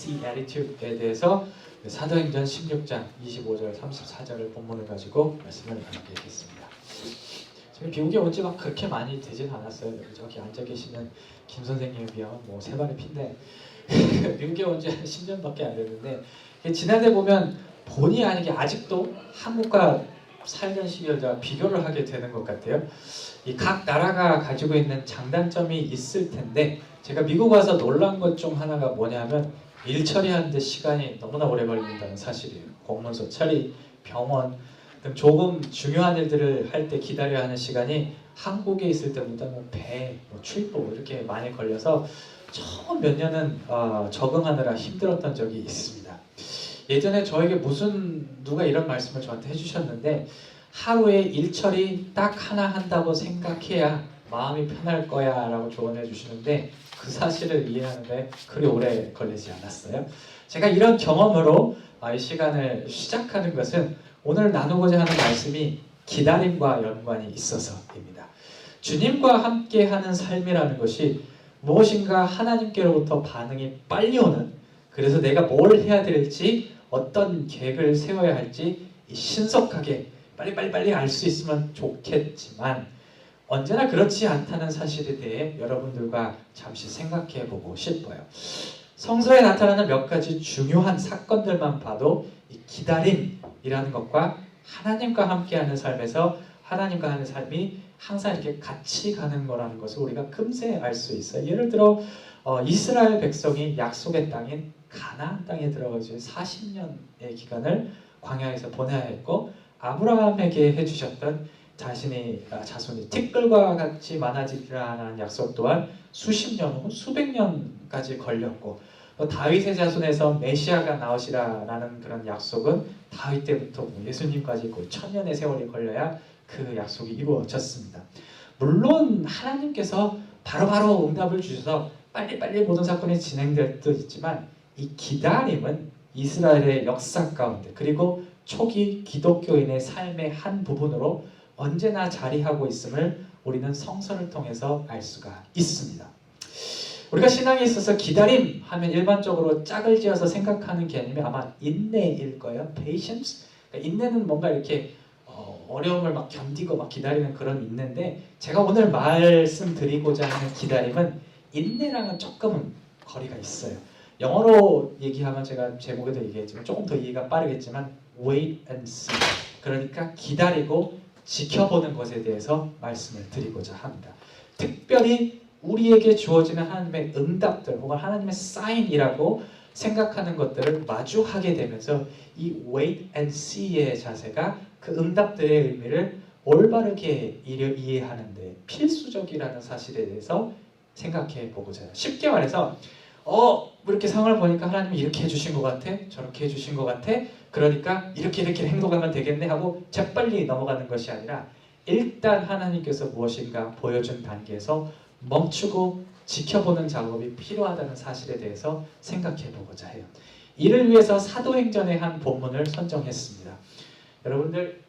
see attitude에 대해서 사도행전 16장 25절 34절을 본문을 가지고 말씀을 나누겠습니다. 지금 미국에 온 지 막 그렇게 많이 되진 않았어요. 저기 앉아 계시는 김 선생님에 비하면 뭐 세 발의 피인데 미국에 온 지 한 10년밖에 안 됐는데 지난해 보면 본의 아니게 아직도 한국과 살던 시절과 비교를 하게 되는 것 같아요. 이 각 나라가 가지고 있는 장단점이 있을 텐데 제가 미국 와서 놀란 것 중 하나가 뭐냐면 일 처리하는데 시간이 너무나 오래 걸린다는 사실이에요. 공문서 처리, 병원 등 조금 중요한 일들을 할 때 기다려야 하는 시간이 한국에 있을 때보다 배, 출입국 이렇게 많이 걸려서 처음 몇 년은 적응하느라 힘들었던 적이 있습니다. 예전에 저에게 누가 이런 말씀을 저한테 해주셨는데 하루에 일처리 딱 하나 한다고 생각해야 마음이 편할 거야 라고 조언해 주시는데 그 사실을 이해하는데 그리 오래 걸리지 않았어요. 제가 이런 경험으로 이 시간을 시작하는 것은 오늘 나누고자 하는 말씀이 기다림과 연관이 있어서입니다. 주님과 함께 하는 삶이라는 것이 무엇인가 하나님께로부터 반응이 빨리 오는, 그래서 내가 뭘 해야 될지 어떤 계획을 세워야 할지 신속하게 빨리 알 수 있으면 좋겠지만 언제나 그렇지 않다는 사실에 대해 여러분들과 잠시 생각해 보고 싶어요. 성서에 나타나는 몇 가지 중요한 사건들만 봐도 이 기다림이라는 것과 하나님과 함께하는 삶에서 하나님과 하는 삶이 항상 이렇게 같이 가는 거라는 것을 우리가 금세 알 수 있어요. 예를 들어 이스라엘 백성이 약속의 땅인 가나안 땅에 들어가서 40년의 기간을 광야에서 보내야 했고 아브라함에게 해주셨던 자손이 티끌과 같이 많아지리라는 약속 또한 수십 년 혹은 수백 년까지 걸렸고 또 다윗의 자손에서 메시아가 나오시라라는 그런 약속은 다윗 때부터 예수님까지 거의 1000년의 세월이 걸려야 그 약속이 이루어졌습니다. 물론 하나님께서 바로바로 응답을 주셔서 빨리 모든 사건이 진행될 듯 있지만 이 기다림은 이스라엘의 역사 가운데 그리고 초기 기독교인의 삶의 한 부분으로 언제나 자리하고 있음을 우리는 성서를 통해서 알 수가 있습니다. 우리가 신앙에 있어서 기다림 하면 일반적으로 짝을 지어서 생각하는 개념이 아마 인내일 거예요. patience. 그러니까 인내는 뭔가 이렇게 어려움을 막 견디고 막 기다리는 그런 인내인데 제가 오늘 말씀드리고자 하는 기다림은 인내랑은 조금은 거리가 있어요. 영어로 얘기하면 제가 제목에도 얘기했지만 조금 더 이해가 빠르겠지만 wait and see. 그러니까 기다리고 지켜보는 것에 대해서 말씀을 드리고자 합니다. 특별히 우리에게 주어지는 하나님의 응답들 혹은 하나님의 사인이라고 생각하는 것들을 마주하게 되면서 이 wait and see의 자세가 그 응답들의 의미를 올바르게 이해하는 데 필수적이라는 사실에 대해서 생각해 보고자 해요. 쉽게 말해서 이렇게 상황을 보니까 하나님이 이렇게 해주신 것 같아, 저렇게 해주신 것 같아, 그러니까 이렇게 행동하면 되겠네 하고 재빨리 넘어가는 것이 아니라 일단 하나님께서 무엇인가 보여준 단계에서 멈추고 지켜보는 작업이 필요하다는 사실에 대해서 생각해 보고자 해요. 이를 위해서 사도행전의 한 본문을 선정했습니다. 여러분들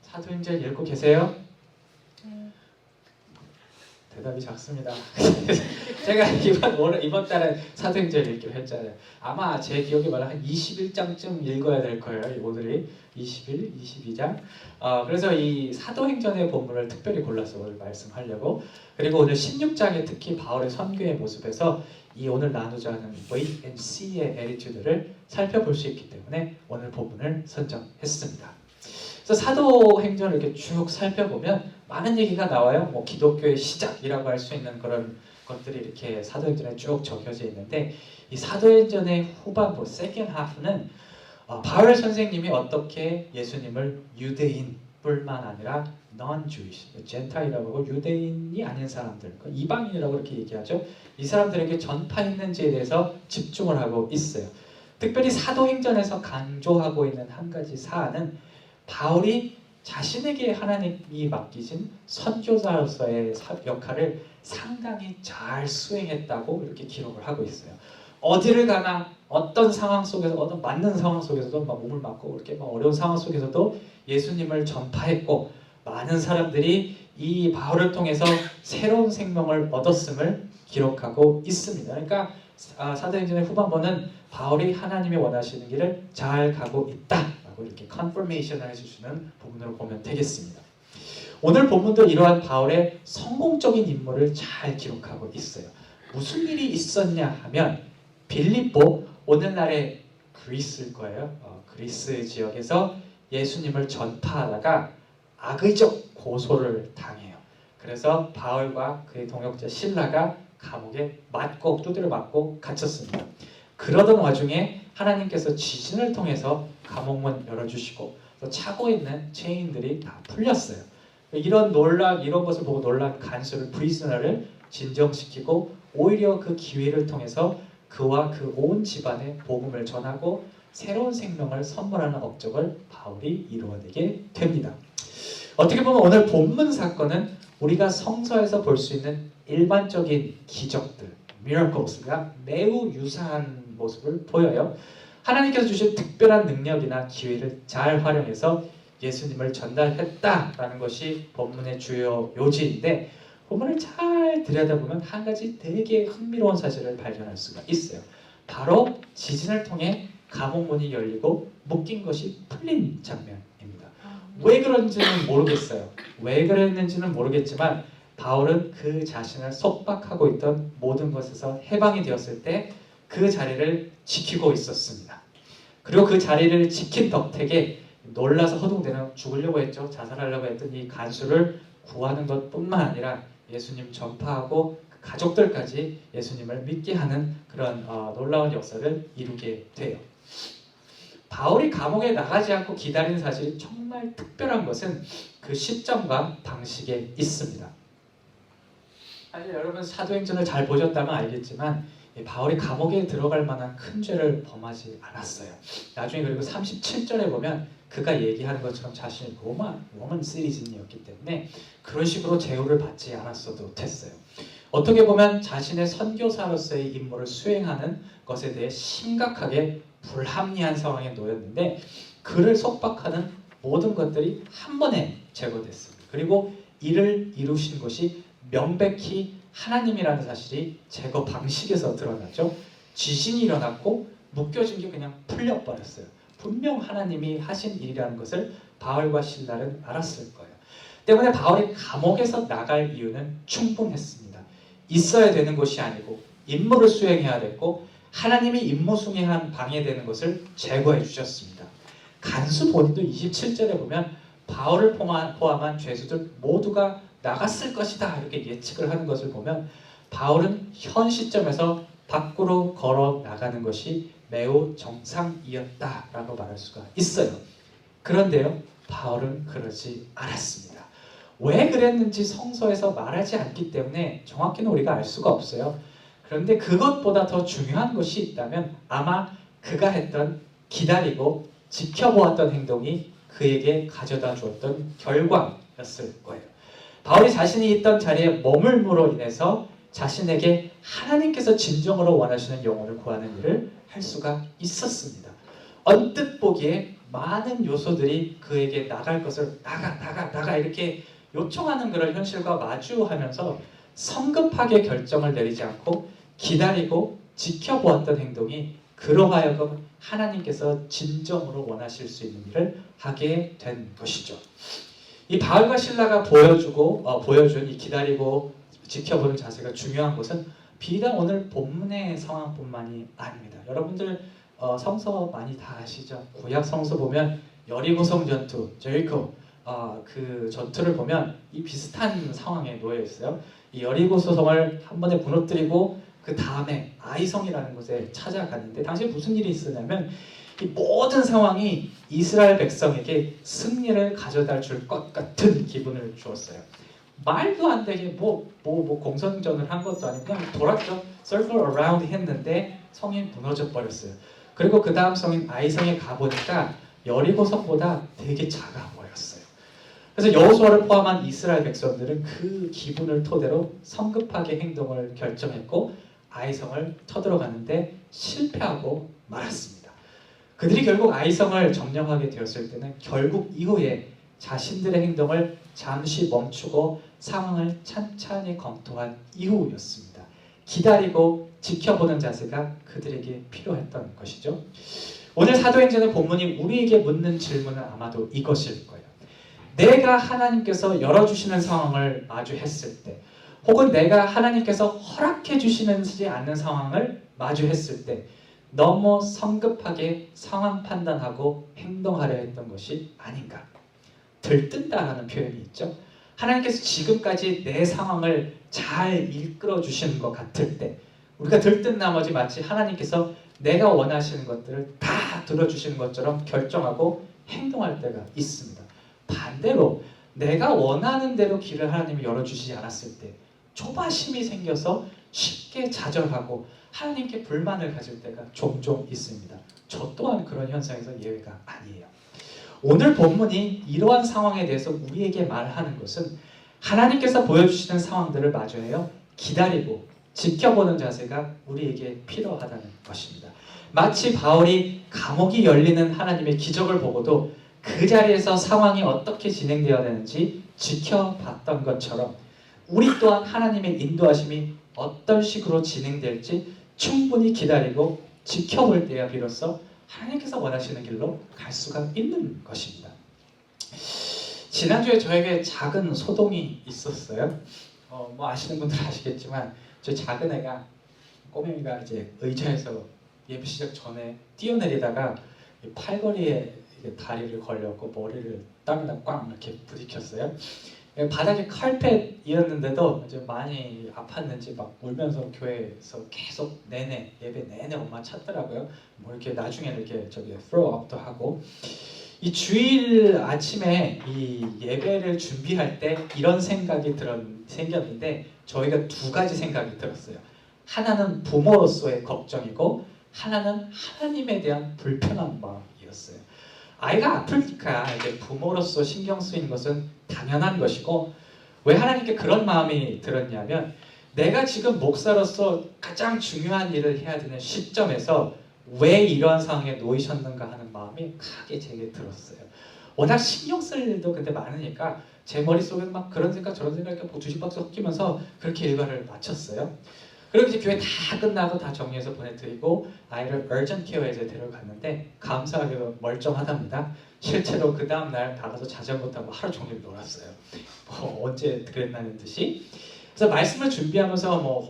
사도행전 읽고 계세요? 대답이 작습니다. 제가 이번 달에 사도행전 읽기로 했잖아요. 아마 제 기억에 말하면 한 21장쯤 읽어야 될 거예요. 오늘이 21, 22장. 그래서 이 사도행전의 본문을 특별히 골라서 오늘 말씀하려고, 그리고 오늘 16장에 특히 바울의 선교의 모습에서 이 오늘 나누자 하는 wait and see의 attitude를 살펴볼 수 있기 때문에 오늘 본문을 선정했습니다. 그래서 사도행전을 이렇게 쭉 살펴보면 많은 얘기가 나와요. 기독교의 시작이라고 할 수 있는 그런 것들이 이렇게 사도행전에 쭉 적혀져 있는데 이 사도행전의 후반부, second half는 바울 선생님이 어떻게 예수님을 유대인뿐만 아니라 non-Jewish, 젠타일이라고 하고 유대인이 아닌 사람들, 이방인이라고 그렇게 얘기하죠. 이 사람들에게 전파했는지에 대해서 집중을 하고 있어요. 특별히 사도행전에서 강조하고 있는 한 가지 사안은 바울이 자신에게 하나님이 맡기신 선교사로서의 역할을 상당히 잘 수행했다고 이렇게 기록을 하고 있어요. 어디를 가나 어떤 상황 속에서 어떤 맞는 상황 속에서도 막 몸을 맞고 이렇게 막 어려운 상황 속에서도 예수님을 전파했고 많은 사람들이 이 바울을 통해서 새로운 생명을 얻었음을 기록하고 있습니다. 그러니까 사도행전의 후반부는 바울이 하나님이 원하시는 길을 잘 가고 있다라고 이렇게 컨퍼메이션을 해주시는 부분으로 보면 되겠습니다. 오늘 본문도 이러한 바울의 성공적인 임무를 잘 기록하고 있어요. 무슨 일이 있었냐 하면 빌립보, 오늘날의 그리스일 거예요. 그리스 지역에서 예수님을 전파하다가 악의적 고소를 당해요. 그래서 바울과 그의 동역자 실라가 감옥에 두드려 맞고 갇혔습니다. 그러던 와중에 하나님께서 지진을 통해서 감옥문 열어주시고 또 차고 있는 체인들이 다 풀렸어요. 이런 것을 보고 놀란 간수를 프리즈너를 진정시키고 오히려 그 기회를 통해서 그와 그 온 집안에 복음을 전하고 새로운 생명을 선물하는 업적을 바울이 이루어내게 됩니다. 어떻게 보면 오늘 본문 사건은 우리가 성서에서 볼 수 있는 일반적인 기적들, miracles가 매우 유사한 모습을 보여요. 하나님께서 주신 특별한 능력이나 기회를 잘 활용해서 예수님을 전달했다라는 것이 본문의 주요 요지인데, 본문을 잘 들여다보면 한 가지 되게 흥미로운 사실을 발견할 수가 있어요. 바로 지진을 통해 감옥문이 열리고 묶인 것이 풀린 장면입니다. 왜 그런지는 모르겠어요. 왜 그랬는지는 모르겠지만 바울은 그 자신을 속박하고 있던 모든 것에서 해방이 되었을 때 그 자리를 지키고 있었습니다. 그리고 그 자리를 지킨 덕택에 놀라서 허둥대는 죽으려고 했죠. 자살하려고 했던 이 간수를 구하는 것뿐만 아니라 예수님 전파하고 가족들까지 예수님을 믿게 하는 그런 놀라운 역사를 이루게 돼요. 바울이 감옥에 나가지 않고 기다리는 사실이 정말 특별한 것은 그 시점과 방식에 있습니다. 사실 여러분 사도행전을 잘 보셨다면 알겠지만 바울이 감옥에 들어갈 만한 큰 죄를 범하지 않았어요. 나중에 그리고 37절에 보면 그가 얘기하는 것처럼 자신이 로만 시리즌이었기 때문에 그런 식으로 제후를 받지 않았어도 됐어요. 어떻게 보면 자신의 선교사로서의 임무를 수행하는 것에 대해 심각하게 불합리한 상황에 놓였는데 그를 속박하는 모든 것들이 한 번에 제거됐습니다. 그리고 이를 이루신 것이 명백히 하나님이라는 사실이 제거 방식에서 드러났죠. 지진이 일어났고 묶여진 게 그냥 풀려버렸어요. 분명 하나님이 하신 일이라는 것을 바울과 실라는 알았을 거예요. 때문에 바울이 감옥에서 나갈 이유는 충분했습니다. 있어야 되는 것이 아니고 임무를 수행해야 됐고 하나님이 임무 수행한 방해되는 것을 제거해 주셨습니다. 간수 본인도 27절에 보면 바울을 포함한 죄수들 모두가 나갔을 것이다 이렇게 예측을 하는 것을 보면 바울은 현 시점에서 밖으로 걸어 나가는 것이 매우 정상이었다라고 말할 수가 있어요. 그런데요, 바울은 그러지 않았습니다. 왜 그랬는지 성서에서 말하지 않기 때문에 정확히는 우리가 알 수가 없어요. 그런데 그것보다 더 중요한 것이 있다면 아마 그가 했던 기다리고 지켜보았던 행동이 그에게 가져다 주었던 결과였을 거예요. 바울이 자신이 있던 자리에 머물므로 인해서 자신에게 하나님께서 진정으로 원하시는 영혼을 구하는 일을 할 수가 있었습니다. 언뜻 보기에 많은 요소들이 그에게 나갈 것을 나가 이렇게 요청하는 그런 현실과 마주하면서 성급하게 결정을 내리지 않고 기다리고 지켜보았던 행동이 그로 하여금 하나님께서 진정으로 원하실 수 있는 일을 하게 된 것이죠. 이 바울과 실라가 보여준 이 기다리고 지켜보는 자세가 중요한 것은 비단 오늘 본문의 상황뿐만이 아닙니다. 여러분들 성서 많이 다 아시죠? 구약 성서 보면 여리고성 전투, 제리코 그 전투를 보면 이 비슷한 상황에 놓여 있어요. 이 여리고성을 한 번에 무너뜨리고 그 다음에 아이성이라는 곳에 찾아갔는데 당시에 무슨 일이 있었냐면 이 모든 상황이 이스라엘 백성에게 승리를 가져다 줄 것 같은 기분을 주었어요. 말도 안 되게 뭐 공성전을 한 것도 아니고 그냥 돌았죠. circle around 했는데 성이 무너져 버렸어요. 그리고 그 다음 성인 아이성에 가보니까 여리고성보다 되게 작아 보였어요. 그래서 여호수아를 포함한 이스라엘 백성들은 그 기분을 토대로 성급하게 행동을 결정했고 아이성을 쳐들어가는데 실패하고 말았습니다. 그들이 결국 아이성을 점령하게 되었을 때는 결국 이후에 자신들의 행동을 잠시 멈추고 상황을 찬찬히 검토한 이후였습니다. 기다리고 지켜보는 자세가 그들에게 필요했던 것이죠. 오늘 사도행전의 본문이 우리에게 묻는 질문은 아마도 이것일 거예요. 내가 하나님께서 열어주시는 상황을 마주했을 때, 혹은 내가 하나님께서 허락해 주시지 않는 상황을 마주했을 때 너무 성급하게 상황 판단하고 행동하려 했던 것이 아닌가. 들뜬다라는 표현이 있죠. 하나님께서 지금까지 내 상황을 잘 이끌어 주시는 것 같을 때 우리가 들뜬 나머지 마치 하나님께서 내가 원하시는 것들을 다 들어주시는 것처럼 결정하고 행동할 때가 있습니다. 반대로 내가 원하는 대로 길을 하나님이 열어주시지 않았을 때 조바심이 생겨서 쉽게 좌절하고 하나님께 불만을 가질 때가 종종 있습니다. 저 또한 그런 현상에서 예외가 아니에요. 오늘 본문이 이러한 상황에 대해서 우리에게 말하는 것은 하나님께서 보여주시는 상황들을 마주하여 기다리고 지켜보는 자세가 우리에게 필요하다는 것입니다. 마치 바울이 감옥이 열리는 하나님의 기적을 보고도 그 자리에서 상황이 어떻게 진행되어야 되는지 지켜봤던 것처럼 우리 또한 하나님의 인도하심이 어떤 식으로 진행될지 충분히 기다리고 지켜볼 때야 비로소 하나님께서 원하시는 길로 갈 수가 있는 것입니다. 지난주에 저에게 작은 소동이 있었어요. 뭐 아시는 분들은 아시겠지만 저 작은 애가 꼬맹이가 이제 의자에서 예배 시작 전에 뛰어내리다가 팔걸이에 다리를 걸렸고 머리를 땅에다 꽝 이렇게 부딪혔어요. 바닥에 칼펫이었는데도 이제 많이 아팠는지 막 울면서 교회에서 계속 내내 예배 내내 엄마 찾더라고요. 뭐 이렇게 나중에 이렇게 저기 throw up도 하고. 이 주일 아침에 이 예배를 준비할 때 이런 생각이 생겼는데 저희가 두 가지 생각이 들었어요. 하나는 부모로서의 걱정이고 하나는 하나님에 대한 불편한 마음이었어요. 아이가 아프니까 이제 부모로서 신경 쓰이는 것은 당연한 것이고 왜 하나님께 그런 마음이 들었냐면 내가 지금 목사로서 가장 중요한 일을 해야 되는 시점에서 왜 이러한 상황에 놓이셨는가 하는 마음이 크게 제게 들었어요. 워낙 신경 쓸 일도 근데 많으니까 제 머릿속에 막 그런 생각 저런 생각 이렇게 뒤집박스 섞이면서 그렇게 일과를 마쳤어요. 그리고 이제 교회 다 끝나고 다 정리해서 보내드리고 아이를 urgent care에 이제 데려갔는데 감사하게도 멀쩡하답니다. 실제로 그 다음날 나가서 자전거 타고 하루 종일 놀았어요. 뭐 언제 그랬나는 듯이. 그래서 말씀을 준비하면서 뭐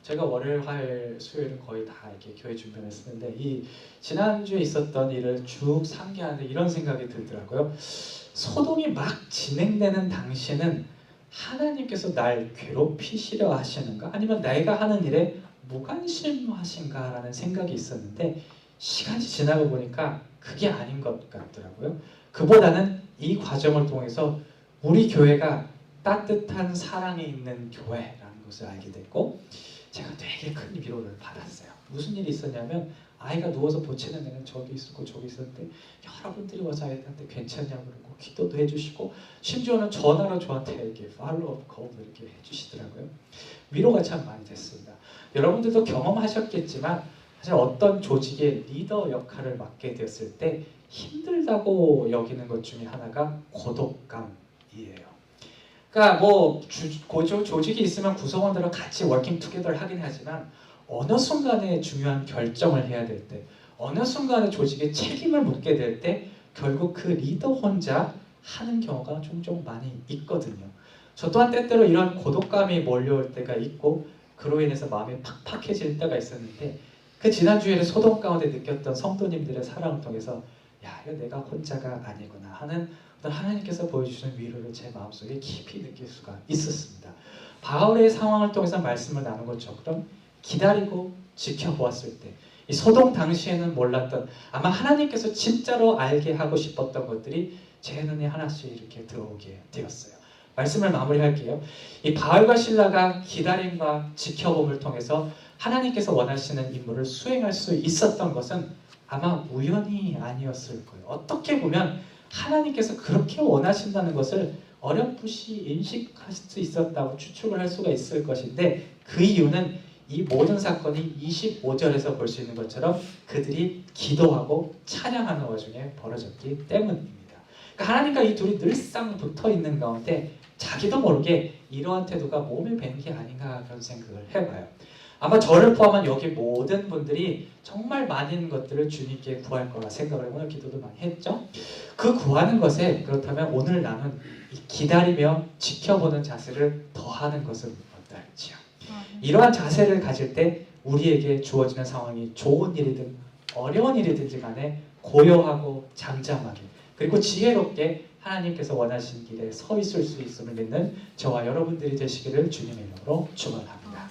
제가 월요일, 화요일, 수요일은 거의 다 이렇게 교회 준비를 했었는데 이 지난주에 있었던 일을 쭉 상기하는데 이런 생각이 들더라고요. 소동이 막 진행되는 당시에는 하나님께서 날 괴롭히시려 하시는가? 아니면 내가 하는 일에 무관심하신가? 라는 생각이 있었는데 시간이 지나고 보니까 그게 아닌 것 같더라고요. 그보다는 이 과정을 통해서 우리 교회가 따뜻한 사랑이 있는 교회라는 것을 알게 됐고 제가 되게 큰 위로를 받았어요. 무슨 일이 있었냐면 아이가 누워서 보채는 애는 저기 있었고 저기 있었는데 여러분들이 와서 아이한테 괜찮냐고 그러고 기도도 해주시고 심지어는 전화로 저한테 이렇게 팔로우업 콜도 이렇게 해주시더라고요. 위로가 참 많이 됐습니다. 여러분들도 경험하셨겠지만 사실 어떤 조직의 리더 역할을 맡게 되었을 때 힘들다고 여기는 것 중에 하나가 고독감이에요. 그러니까 뭐 조직이 있으면 구성원들은 같이 워킹 투게더를 하긴 하지만 어느 순간에 중요한 결정을 해야 될 때, 어느 순간에 조직에 책임을 묻게 될 때 결국 그 리더 혼자 하는 경우가 종종 많이 있거든요. 저 또한 때때로 이런 고독감이 몰려올 때가 있고 그로 인해서 마음이 팍팍해질 때가 있었는데 그 지난주에 소동 가운데 느꼈던 성도님들의 사랑을 통해서 야, 이거 내가 혼자가 아니구나 하는 어떤 하나님께서 보여주시는 위로를 제 마음속에 깊이 느낄 수가 있었습니다. 바울의 상황을 통해서 말씀을 나눈 것처럼 기다리고 지켜보았을 때 이 소동 당시에는 몰랐던 아마 하나님께서 진짜로 알게 하고 싶었던 것들이 제 눈에 하나씩 이렇게 들어오게 되었어요. 말씀을 마무리할게요. 이 바울과 실라가 기다림과 지켜봄을 통해서 하나님께서 원하시는 임무를 수행할 수 있었던 것은 아마 우연이 아니었을 거예요. 어떻게 보면 하나님께서 그렇게 원하신다는 것을 어렴풋이 인식할 수 있었다고 추측을 할 수가 있을 것인데 그 이유는 이 모든 사건이 25절에서 볼 수 있는 것처럼 그들이 기도하고 찬양하는 와중에 벌어졌기 때문입니다. 그러니까 하나님과 이 둘이 늘상 붙어있는 가운데 자기도 모르게 이러한 태도가 몸에 배는 게 아닌가 그런 생각을 해봐요. 아마 저를 포함한 여기 모든 분들이 정말 많은 것들을 주님께 구할 거라 생각을 오늘 기도도 많이 했죠. 그 구하는 것에 그렇다면 오늘 나눈 이 기다리며 지켜보는 자세를 더하는 것은 어떨지요. 이러한 자세를 가질 때 우리에게 주어지는 상황이 좋은 일이든 어려운 일이든지 간에 고요하고 잠잠하게 그리고 지혜롭게 하나님께서 원하신 길에 서 있을 수 있음을 믿는 저와 여러분들이 되시기를 주님의 이름으로 축원합니다.